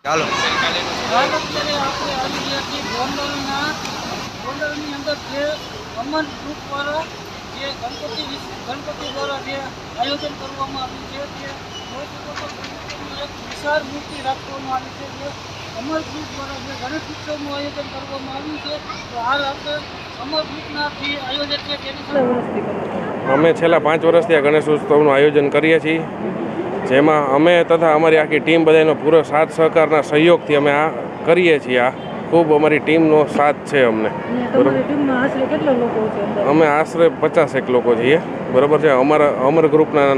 ચાલો અત્યારે આપણે આવી ગયા છીએ ગોંડલની અંદર જે અમન ગ્રુપવાળા જે ગણપતિ દ્વારા જે આયોજન કરવામાં આવ્યું છે તે જોઈ શકો છો ગણપતિની એક વિશાળ મૂર્તિ રાખવામાં આવી છે જે અમર ગ્રુપ દ્વારા જે ગણેશ ઉત્સવનું આયોજન કરવામાં આવ્યું છે તો હાલ આપણે અમર ગ્રુપનાથી આયોજન છે તેની સાથે અમે છેલ્લા 5 વર્ષથી આ ગણેશ ઉત્સવનું આયોજન કરીએ છીએ, જેમાં અમે તથા અમારી આખી ટીમ બધાનો પૂરો સાથ સહકારના સહયોગથી અમે આ કરીએ છીએ. આ ખૂબ અમારી ટીમનો સાથ છે અમને. અમે આશરે 50 લોકો છીએ, બરાબર છે. અમારા અમર ગ્રુપના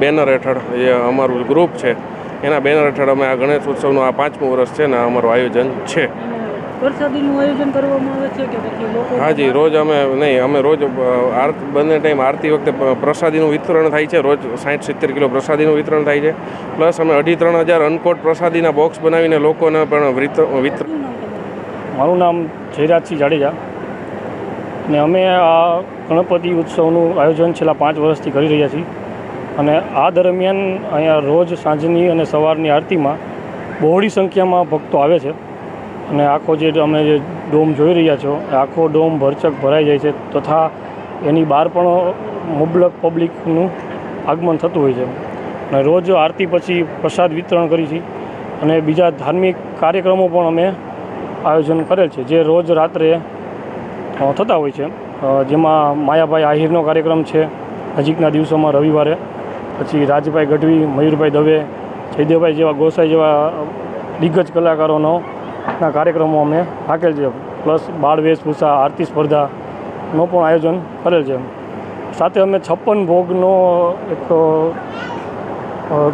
બેનર હેઠળ જે અમારું ગ્રુપ છે એના બેનર હેઠળ અમે આ ગણેશ ઉત્સવનું આ 5મું વર્ષ છે ને અમારું આયોજન છે. પ્રસાદીનું આયોજન કરવામાં આવે છે કે પછી લોકો? હાજી, રોજ અમે રોજ બંને ટાઈમ આરતી વખતે પ્રસાદીનું વિતરણ થાય છે. રોજ 60-70 કિલો પ્રસાદીનું વિતરણ થાય છે. પ્લસ અમે 2,500-3,000 અનકોટ પ્રસાદીના બોક્સ બનાવીને લોકોને પણ વિતરણ. મારું નામ જયરાજસિંહ જાડેજા અને અમે આ ગણપતિ ઉત્સવનું આયોજન છેલ્લા 5 વર્ષથી કરી રહ્યા છીએ. અને આ દરમિયાન અહીંયા રોજ સાંજની અને સવારની આરતીમાં બહોળી સંખ્યામાં ભક્તો આવે છે. અને આખો જે અમે જે ડોમ જોઈ રહ્યા છો આખો ડોમ ભરચક ભરાઈ જાય છે, તથા એની બહાર પણ મુબલક પબ્લિકનું આગમન થતું હોય છે. અને રોજ આરતી પછી પ્રસાદ વિતરણ કરી છે અને બીજા ધાર્મિક કાર્યક્રમો પણ અમે આયોજન કરેલ છે જે રોજ રાત્રે થતા હોય છે. જેમાં માયાભાઈ આહિરનો કાર્યક્રમ છે નજીકના દિવસોમાં રવિવારે, પછી રાજભાઈ ગઢવી, મયુરભાઈ દવે, જયદેવભાઈ જેવા ગોસાઈ જેવા દિગ્ગજ કલાકારોનો ના કાર્યક્રમો અમે રાખેલ છે. પ્લસ બાળ વેશભૂષા આરતી સ્પર્ધાનો પણ આયોજન કરેલ છે. સાથે અમે 56 ભોગનો એક